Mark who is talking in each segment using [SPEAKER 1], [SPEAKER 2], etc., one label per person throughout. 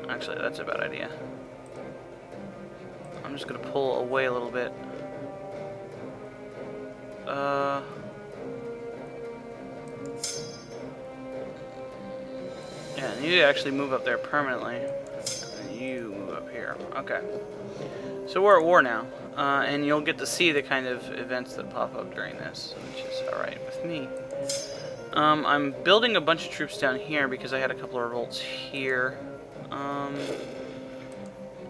[SPEAKER 1] Actually, that's a bad idea. I'm just gonna pull away a little bit. Yeah, and you actually move up there permanently. And you move up here. Okay. So we're at war now. And you'll get to see the kind of events that pop up during this, which is alright with me. I'm building a bunch of troops down here because I had a couple of revolts here.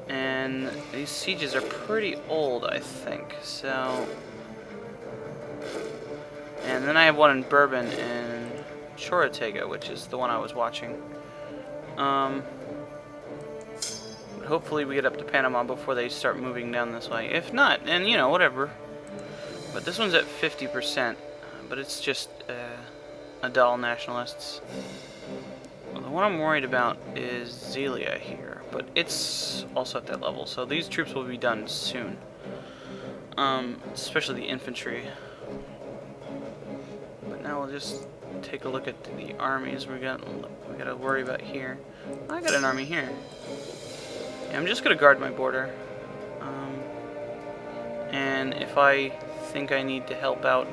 [SPEAKER 1] And these sieges are pretty old, I think. So, and then I have one in Bourbon and Chorotega, which is the one I was watching. Hopefully we get up to Panama before they start moving down this way. If not, then, you know, whatever. But this one's at 50%, but it's just Adal nationalists. Well, the one I'm worried about is Zelia here, but it's also at that level, so these troops will be done soon. Especially the infantry. But now we'll just take a look at the armies we gotta worry about here. I got an army here. Yeah, I'm just gonna guard my border. And if I think I need to help out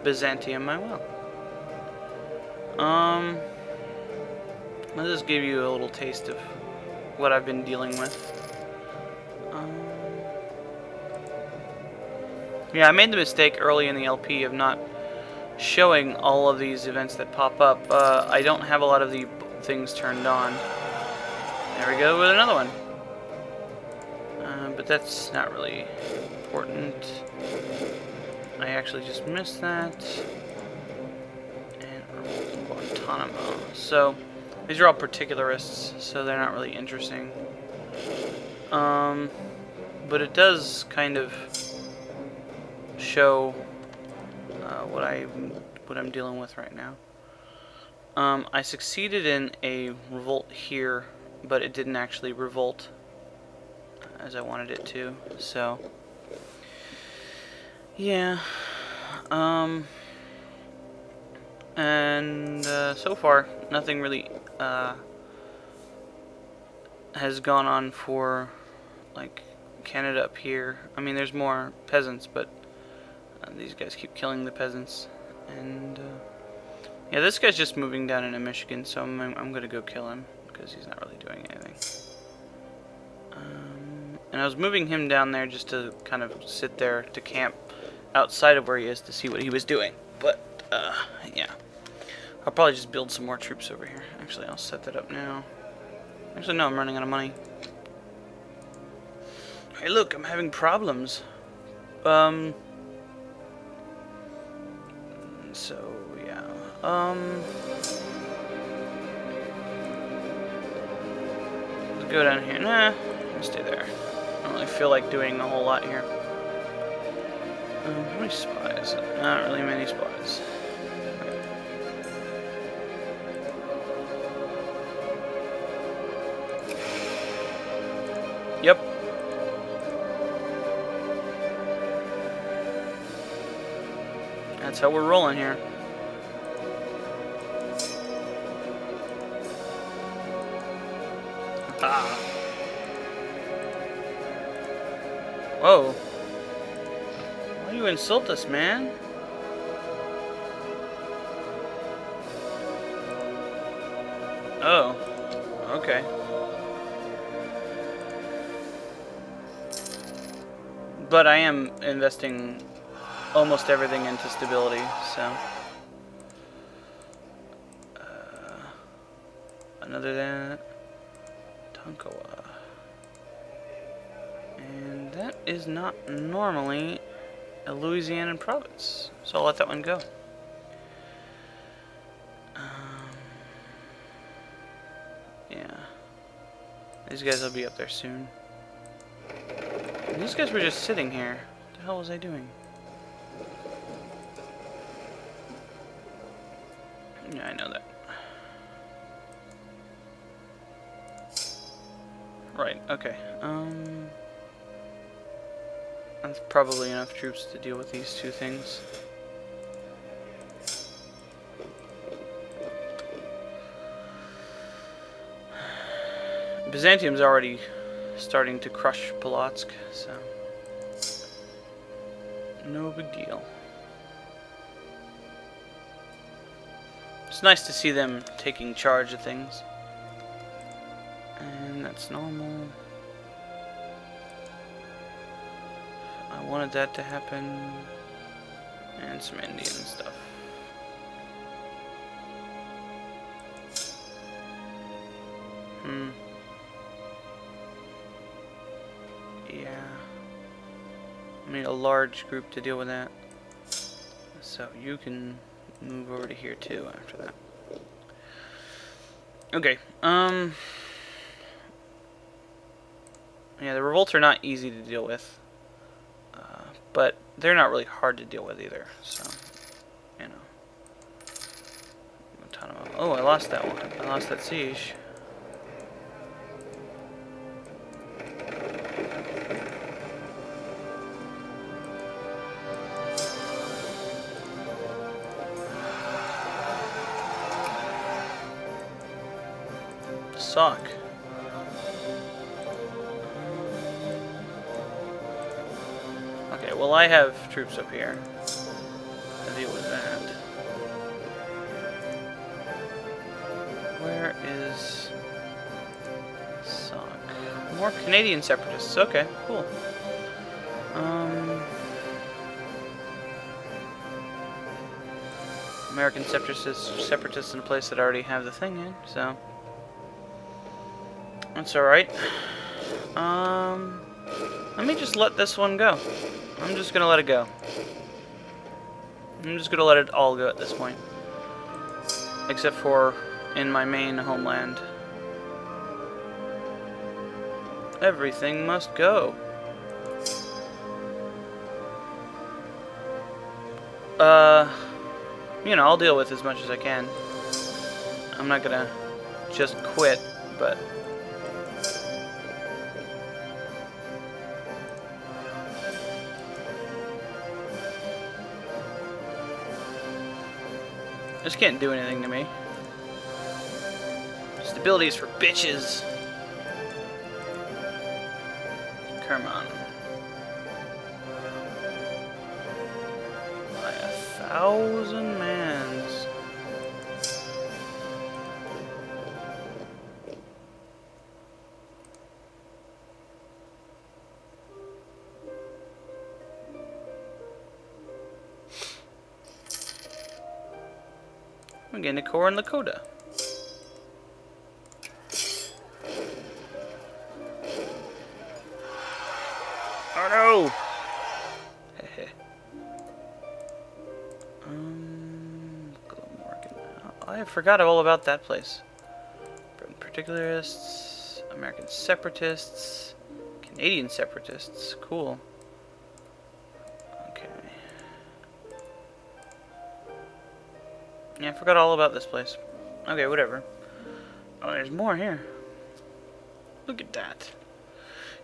[SPEAKER 1] Byzantium, I will. I'll just give you a little taste of what I've been dealing with. Yeah, I made the mistake early in the LP of not showing all of these events that pop up. I don't have a lot of the things turned on. There we go with another one. But that's not really important. I actually just missed that. And Guantanamo. So, these are all particularists, so they're not really interesting. But it does kind of show what I'm dealing with right now. I succeeded in a revolt here, but it didn't actually revolt as I wanted it to. So, yeah. And so far, nothing really has gone on for like Canada up here. I mean, there's more peasants, but these guys keep killing the peasants. And yeah, this guy's just moving down into Michigan, so I'm gonna go kill him because he's not really doing anything. And I was moving him down there just to kind of sit there to camp outside of where he is to see what he was doing. But yeah, I'll probably just build some more troops over here. Actually, I'll set that up now. Actually, no, I'm running out of money. Hey, look, I'm having problems. So, yeah. Let's go down here. Nah, I'll stay there. I don't really feel like doing a whole lot here. How many spies? Not really many spies. Yep. That's how we're rolling here. Ah. Whoa. Why you insult us, man? Oh. Okay. But I am investing almost everything into stability, so. Another that. Tonkawa. And that is not normally a Louisiana province, so I'll let that one go. Yeah. These guys will be up there soon. And these guys were just sitting here. What the hell was I doing? Yeah, I know that. Right, okay. That's probably enough troops to deal with these two things. Byzantium's already starting to crush Polotsk, so no big deal. It's nice to see them taking charge of things. And that's normal. I wanted that to happen. And some Indian stuff. Yeah. I need a large group to deal with that. So you can move over to here too after that. Okay. Yeah, the revolts are not easy to deal with. But they're not really hard to deal with either, so, you know. Oh, I lost that one. I lost that siege. Suck. Okay, well I have troops up here to deal with that. Where is Suck? More Canadian separatists. Okay, cool. American separatists in a place that already have the thing in, so that's alright. Let me just let this one go. I'm just gonna let it go. I'm just gonna let it all go at this point. Except for in my main homeland. Everything must go. You know, I'll deal with as much as I can. I'm not gonna just quit, but this can't do anything to me. Stability is for bitches. Come on. By 1,000 mans. I'm getting a core in Lakota. Oh no! I forgot all about that place. Breton particularists, American separatists, Canadian separatists. Cool. Okay. Yeah, I forgot all about this place. Okay, whatever. Oh, there's more here. Look at that.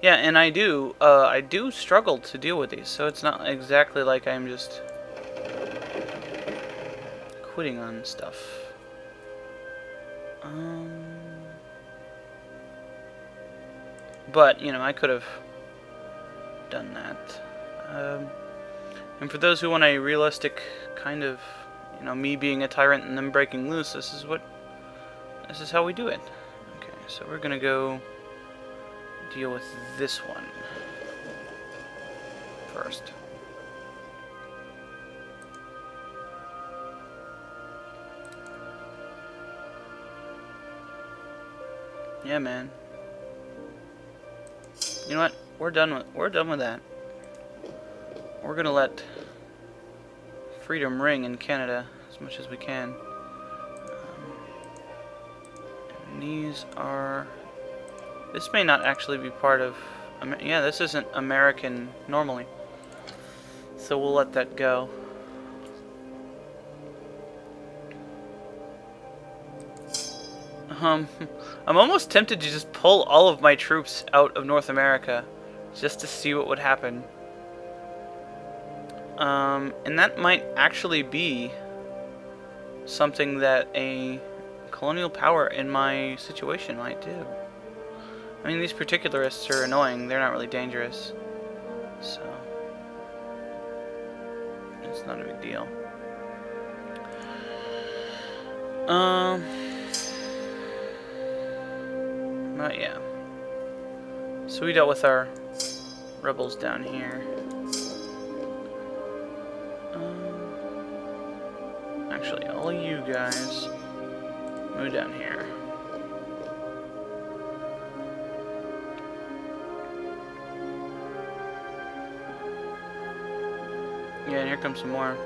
[SPEAKER 1] Yeah, and I do struggle to deal with these, so it's not exactly like I'm just quitting on stuff. But, you know, I could have done that. And for those who want a realistic kind of, you know, me being a tyrant and them breaking loose, this is how we do it. Okay, so we're gonna go deal with this one first. Yeah, man. You know what? We're done with that. We're gonna let freedom ring in Canada as much as we can. And these are. This may not actually be part of. Yeah, this isn't American normally. So we'll let that go. I'm almost tempted to just pull all of my troops out of North America just to see what would happen. And that might actually be something that a colonial power in my situation might do. I mean, these particularists are annoying. They're not really dangerous. So, it's not a big deal. But yeah. So we dealt with our rebels down here. Actually, all you guys move down here. Yeah, and here comes some more.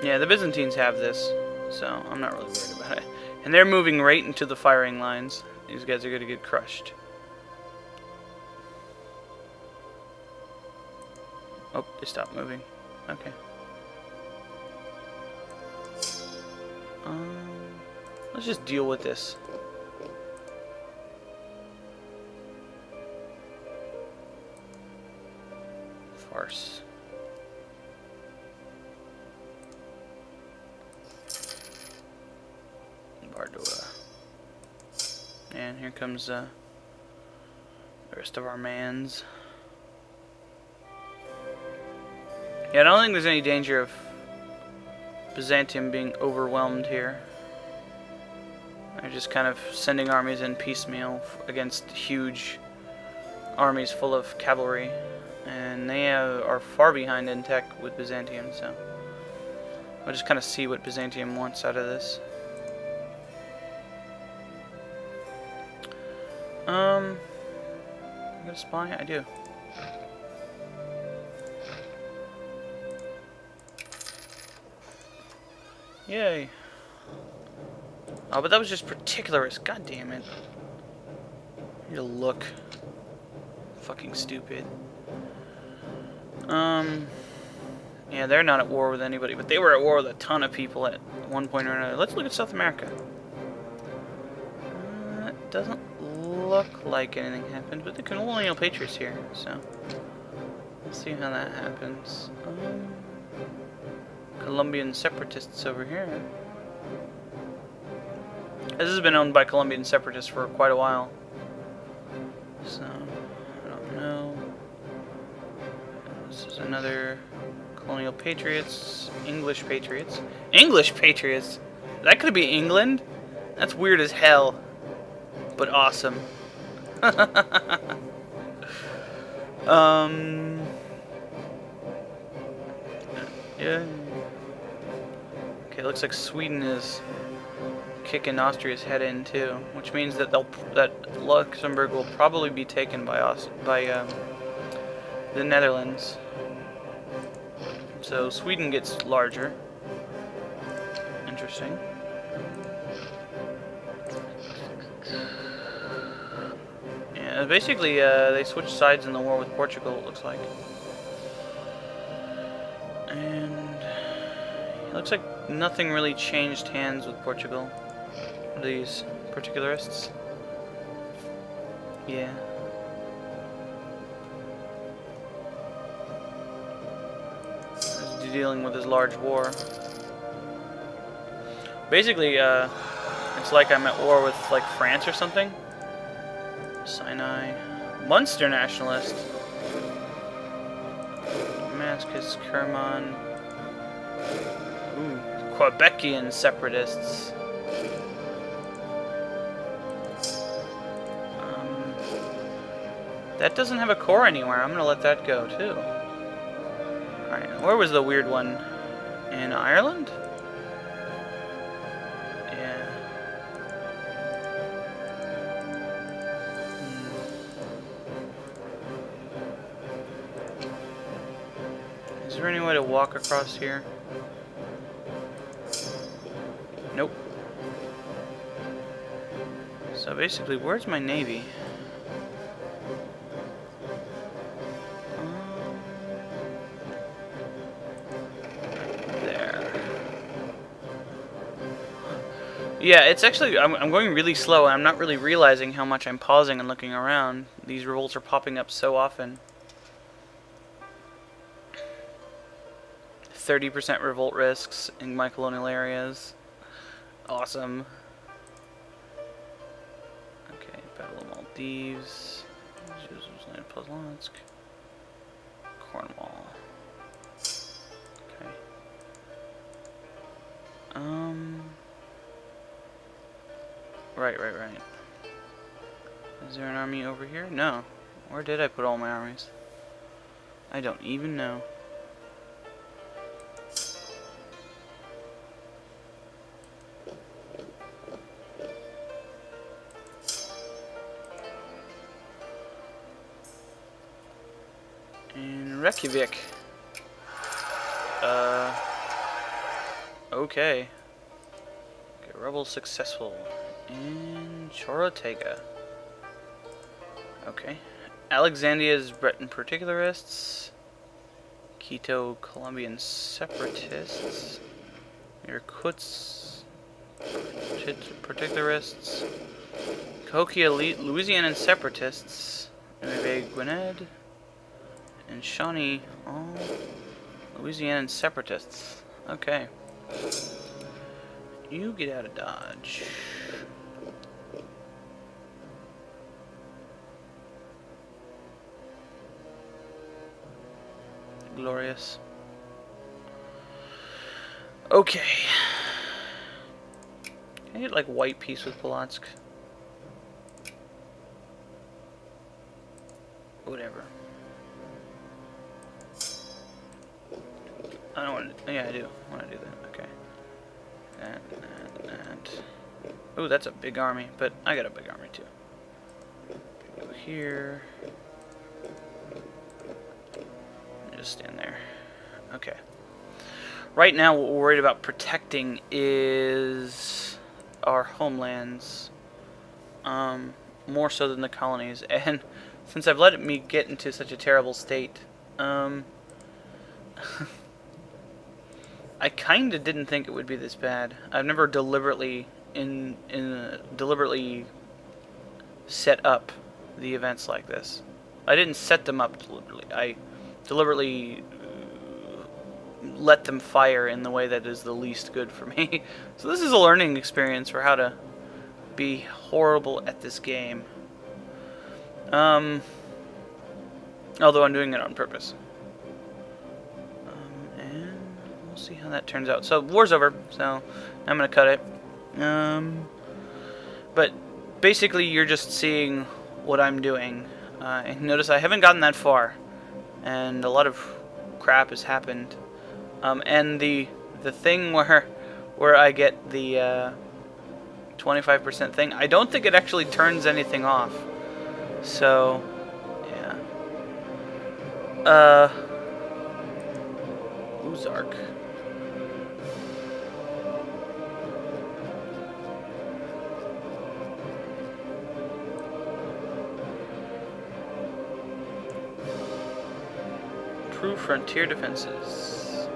[SPEAKER 1] Yeah, the Byzantines have this, so I'm not really worried about it. And they're moving right into the firing lines. These guys are going to get crushed. Oh, they stopped moving. Okay. Let's just deal with this. Farce. Bardua. And here comes the rest of our mans. Yeah, I don't think there's any danger of Byzantium being overwhelmed here. They're just kind of sending armies in piecemeal against huge armies full of cavalry. And they are far behind in tech with Byzantium, so we'll just kind of see what Byzantium wants out of this. I got a spy? I do. Yay. Oh, but that was just particularist. God damn it. I need to look. Fucking stupid. Yeah, they're not at war with anybody, but they were at war with a ton of people at one point or another. Let's look at South America. It doesn't look like anything happened, but the Colonial Patriots here, so let's see how that happens. Colombian separatists over here. This has been owned by Colombian separatists for quite a while, so I don't know. This is another Colonial Patriots, English Patriots. English Patriots? That could be England? That's weird as hell, but awesome. Yeah. Okay, looks like Sweden is kicking Austria's head in too, which means that Luxembourg will probably be taken by the Netherlands. So Sweden gets larger. Interesting. Yeah, basically they switched sides in the war with Portugal, it looks like. And it looks like nothing really changed hands with Portugal. These particularists. Yeah. He's dealing with his large war. Basically, it's like I'm at war with like France or something. Sinai. Munster nationalist. Damascus, Kerman. Ooh, Quebecian separatists. That doesn't have a core anywhere. I'm gonna let that go too. Alright, where was the weird one? In Ireland? Yeah. Is there any way to walk across here? Nope. So basically, where's my navy? Yeah, it's actually, I'm going really slow, and I'm not really realizing how much I'm pausing and looking around. These revolts are popping up so often. 30% revolt risks in my colonial areas. Awesome. Thieves. Polonsk. Cornwall. Okay. Right. Is there an army over here? No. Where did I put all my armies? I don't even know. In Reykjavik. Okay. Okay, rebel successful. In Chorotega. Okay. Alexandria's Breton particularists. Quito Colombian separatists. Irkutsk particularists. Cahokia Louisianan separatists. Nueve Gwinnett. And Shawnee, all Louisianan separatists. Okay. You get out of Dodge. Glorious. Okay. Can I get like white peace with Polotsk? Whatever. I don't want to. Yeah, I do want to do that. Okay. That. Oh, that's a big army, but I got a big army too. Go here. Just stand there. Okay. Right now, what we're worried about protecting is our homelands, more so than the colonies. And since I've let me get into such a terrible state, I kind of didn't think it would be this bad. I've never deliberately deliberately set up the events like this. I didn't set them up deliberately. I deliberately let them fire in the way that is the least good for me. So this is a learning experience for how to be horrible at this game. Although I'm doing it on purpose. And we'll see how that turns out. So war's over, so I'm gonna cut it. But basically you're just seeing what I'm doing. And notice I haven't gotten that far. And a lot of crap has happened. And the thing where I get the 25% thing, I don't think it actually turns anything off. So yeah. Ozark. Improve frontier defenses.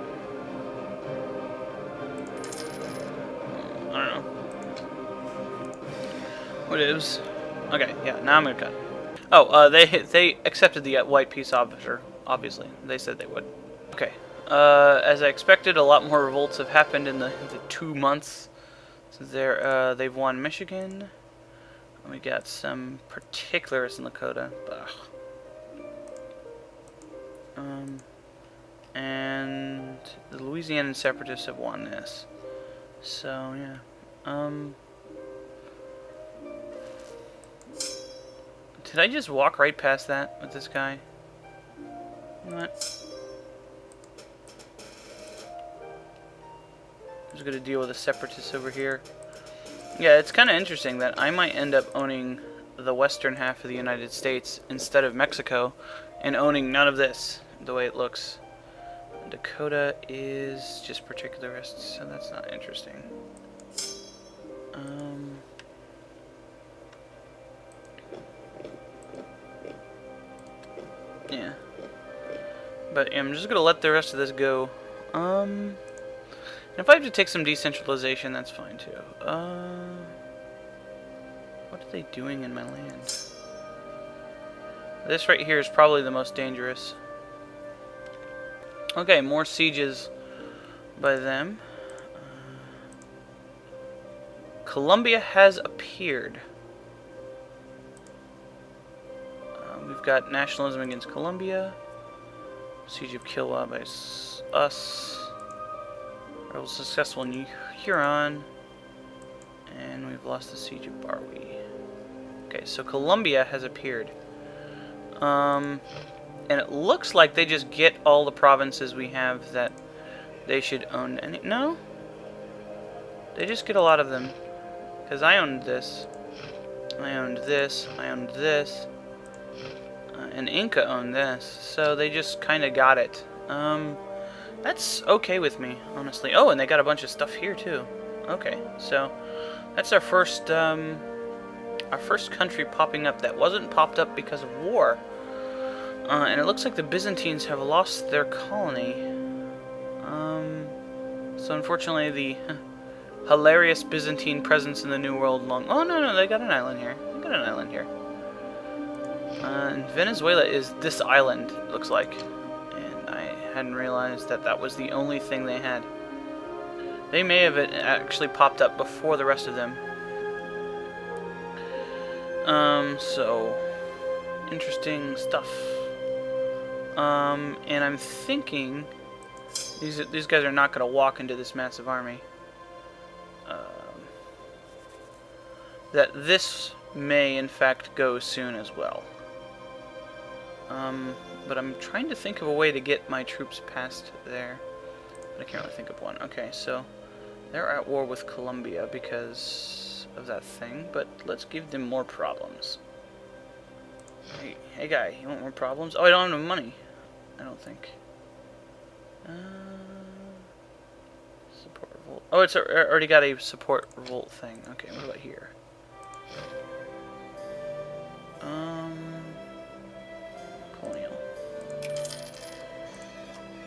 [SPEAKER 1] I don't know. What is? Okay, yeah, now I'm gonna cut. Oh, they accepted the white peace officer, obviously. They said they would. Okay. As I expected, a lot more revolts have happened in the 2 months since they've won Michigan. And we got some particulars in Lakota. Ugh. And the Louisianan separatists have won this. So yeah. Did I just walk right past that with this guy? You know what? I'm just gonna deal with the separatists over here. Yeah, it's kind of interesting that I might end up owning the western half of the United States instead of Mexico, and owning none of this, the way it looks. Dakota is just particularists, so that's not interesting. Yeah. But yeah, I'm just gonna let the rest of this go. And if I have to take some decentralization, that's fine too. What are they doing in my land? This right here is probably the most dangerous. Okay, more sieges by them. Colombia has appeared. got nationalism against Colombia. Siege of Kilwa by us. Rebels successful in Huron. And we've lost the Siege of Barwi. Okay, so Colombia has appeared. And it looks like they just get all the provinces we have that they should own. No? They just get a lot of them. Because I owned this. I owned this. I owned this. And Inca owned this. So they just kind of got it. That's okay with me, honestly. Oh, and they got a bunch of stuff here, too. Okay, so that's our first country popping up that wasn't popped up because of war. And it looks like the Byzantines have lost their colony. So unfortunately, the hilarious Byzantine presence in the New World Oh, no, they got an island here. They got an island here. And Venezuela is this island, it looks like. And I hadn't realized that that was the only thing they had. They may have actually popped up before the rest of them. So interesting stuff. And I'm thinking these guys are not going to walk into this massive army. That this may in fact go soon as well. But I'm trying to think of a way to get my troops past there. But I can't really think of one. Okay, so they're at war with Colombia because of that thing, but let's give them more problems. Hey guy, you want more problems? Oh, I don't have enough money. I don't think. Support revolt. Oh, it's already got a support revolt thing. Okay, what about here? Colonial.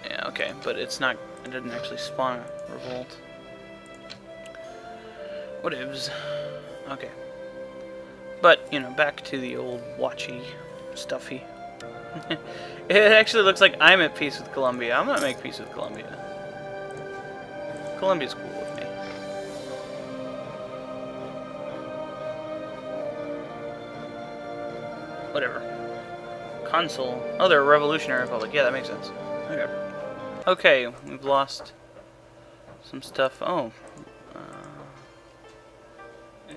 [SPEAKER 1] Yeah, okay, but it's not. It didn't actually spawn a revolt. Whatevs. Okay. But, you know, back to the old watchy stuffy. It actually looks like I'm at peace with Colombia. I'm gonna make peace with Colombia. Colombia's cool with me. Whatever. Consul. Oh, they're a revolutionary republic. Yeah, that makes sense. Okay. Okay, we've lost some stuff. Oh.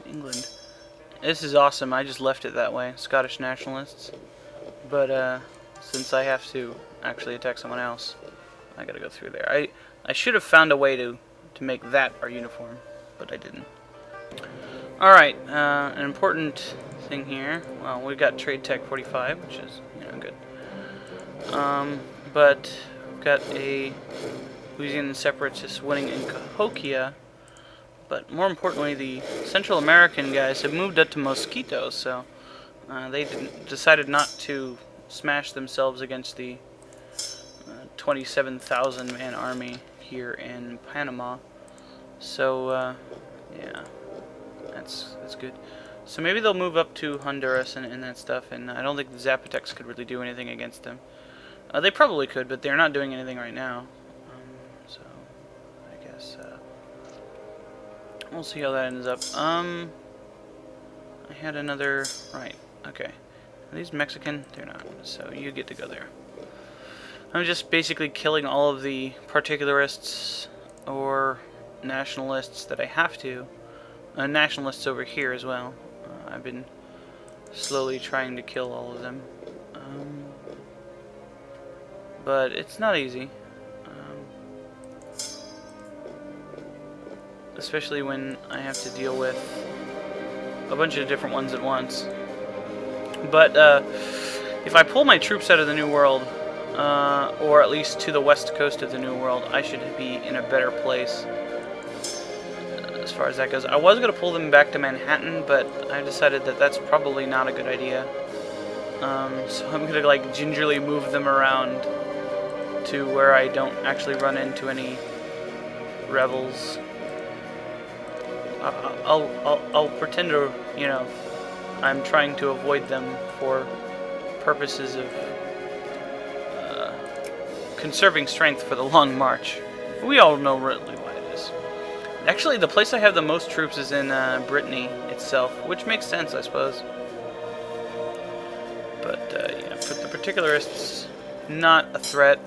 [SPEAKER 1] England. This is awesome. I just left it that way. Scottish nationalists. But since I have to actually attack someone else, I gotta go through there. I should have found a way to make that our uniform, but I didn't. Alright, an important thing here. Well, we've got Trade Tech 45, which is, you know, good. But we've got a Louisiana separatist winning in Cahokia. But more importantly, the Central American guys have moved up to Mosquito, so they decided not to smash themselves against the 27,000 man army here in Panama. So yeah, that's good. So maybe they'll move up to Honduras and that stuff, and I don't think the Zapotecs could really do anything against them. They probably could, but they're not doing anything right now. So I guess we'll see how that ends up. I had another... Right, okay. Are these Mexican? They're not, so you get to go there. I'm just basically killing all of the particularists or nationalists that I have to. Nationalists over here as well. I've been slowly trying to kill all of them. But it's not easy. Especially when I have to deal with a bunch of different ones at once. But if I pull my troops out of the New World, or at least to the west coast of the New World, I should be in a better place as far as that goes. I was going to pull them back to Manhattan, but I decided that that's probably not a good idea. So I'm going to like gingerly move them around to where I don't actually run into any rebels. I'll pretend to, you know, I'm trying to avoid them for purposes of conserving strength for the long march. We all know really why it is. Actually, the place I have the most troops is in Brittany itself, which makes sense, I suppose. But, yeah. the particularists, not a threat.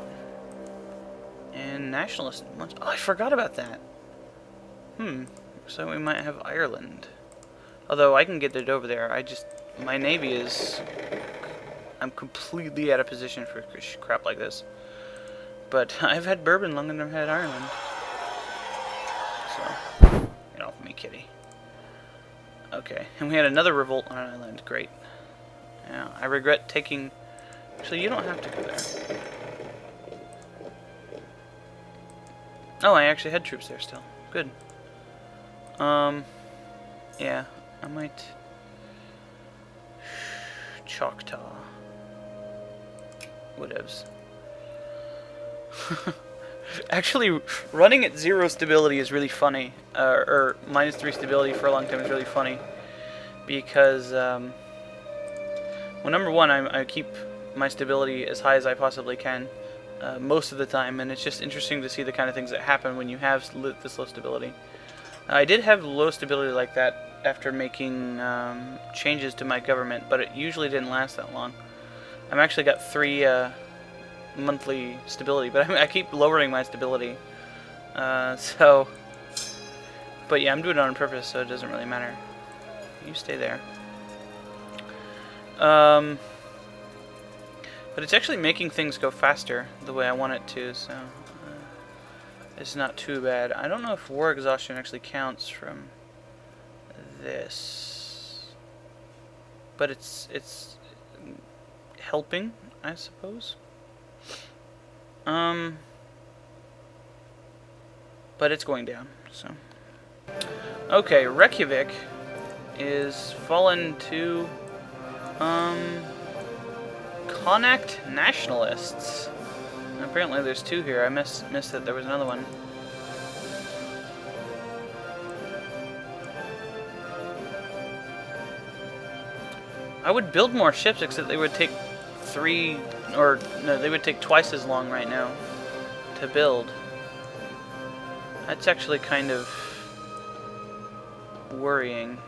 [SPEAKER 1] And nationalist. Oh, I forgot about that. So we might have Ireland. Although I can get it over there. My navy is... I'm completely out of position for crap like this. But I've had bourbon longer than I've had Ireland. So, get off me, kitty. Okay, and we had another revolt on Ireland. Great. Now, I regret taking... Actually, you don't have to go there. Oh, I actually had troops there still. Good. Yeah, I might... Choctaw. Whatevs. Actually, running at 0 stability is really funny. Or -3 stability for a long time is really funny. Because, well, number one, I keep my stability as high as I possibly can. Most of the time, and it's just interesting to see the kind of things that happen when you have this low stability. I did have low stability like that after making changes to my government, but it usually didn't last that long. I've actually got 3 monthly stability, but I keep lowering my stability. But yeah, I'm doing it on purpose, so it doesn't really matter. You stay there. But it's actually making things go faster the way I want it to, so it's not too bad. I don't know if war exhaustion actually counts from this, but it's helping, I suppose. But it's going down, so. Okay, Reykjavik is fallen to Connacht nationalists. Apparently there's 2 here. I missed that there was another one. I would build more ships, except they would take 3, or no, they would take twice as long right now to build. That's actually kind of worrying.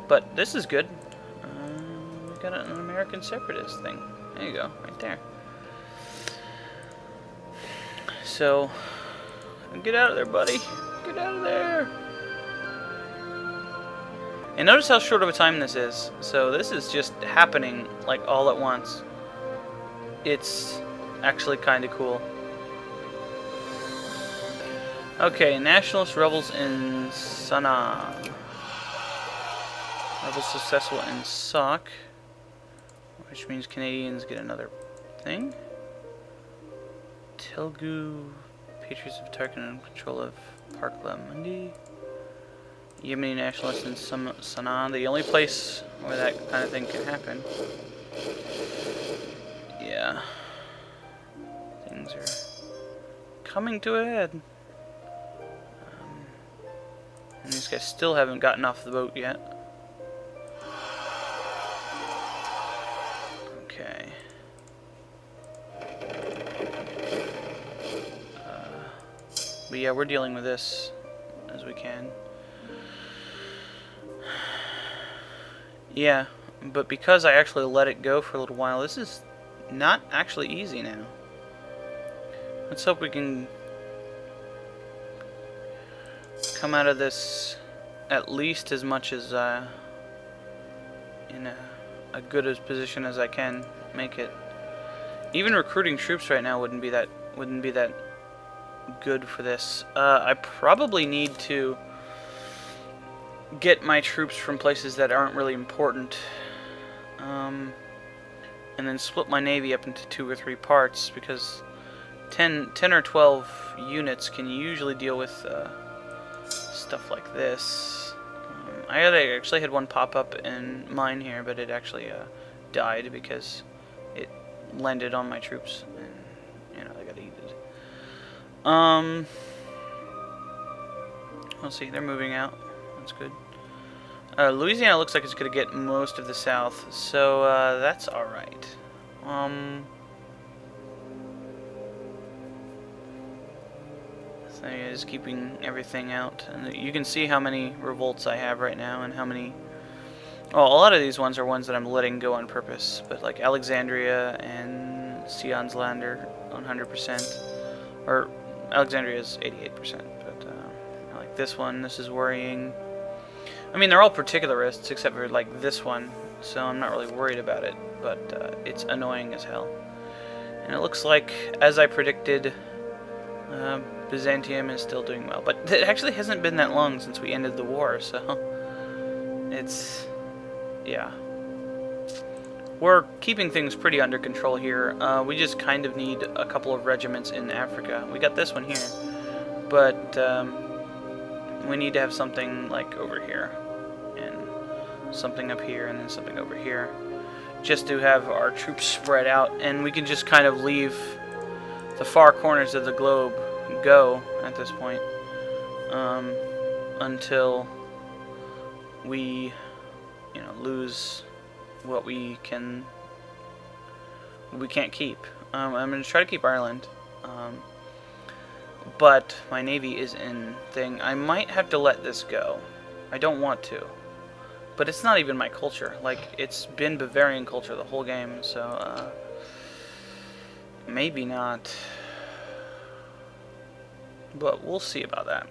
[SPEAKER 1] But this is good. We got an American separatist thing. There you go, right there. So, get out of there, buddy. Get out of there. And notice how short of a time this is. So this is just happening like all at once. It's actually kind of cool. Okay, nationalist rebels in Sanaa. Rebels successful in Sock, which means Canadians get another thing. Telugu Patriots of Tarkin in control of Parkla Mundi. Yemeni nationalists in Sanaa, the only place where that kind of thing can happen. Yeah. Things are coming to a head. And these guys still haven't gotten off the boat yet. Okay. But yeah, we're dealing with this as we can. Yeah, but because I actually let it go for a little while, this is not actually easy now. Let's hope we can come out of this at least as much as in a good as position as I can make it. Even recruiting troops right now wouldn't be that good for this. I probably need to get my troops from places that aren't really important, and then split my navy up into 2 or 3 parts, because 10 or 12 units can usually deal with stuff like this. I actually had one pop up in mine here, but it actually died because it landed on my troops, and you know, they got eaten. We'll see, they're moving out. That's good. Louisiana looks like it's going to get most of the South, so that's alright. So yeah, just keeping everything out. And you can see how many revolts I have right now and how many Well, a lot of these ones are ones that I'm letting go on purpose, but like Alexandria and Sion's Land are 100%, or Alexandria is 88%, but I like this one. This is worrying. I mean, they're all particularists except for like this one, so I'm not really worried about it, but it's annoying as hell. And it looks like, as I predicted, Byzantium is still doing well, but it actually hasn't been that long since we ended the war, so it's, yeah. We're keeping things pretty under control here. We just kind of need a couple of regiments in Africa. We got this one here, but we need to have something like over here, and something up here, and then something over here, just to have our troops spread out, and we can just kind of leave the far corners of the globe go at this point, until we, you know, lose what we can't keep. I'm going to try to keep Ireland, but my navy is in thing. I might have to let this go. I don't want to, but it's not even my culture. Like, it's been Bavarian culture the whole game, so maybe not, but we'll see about that.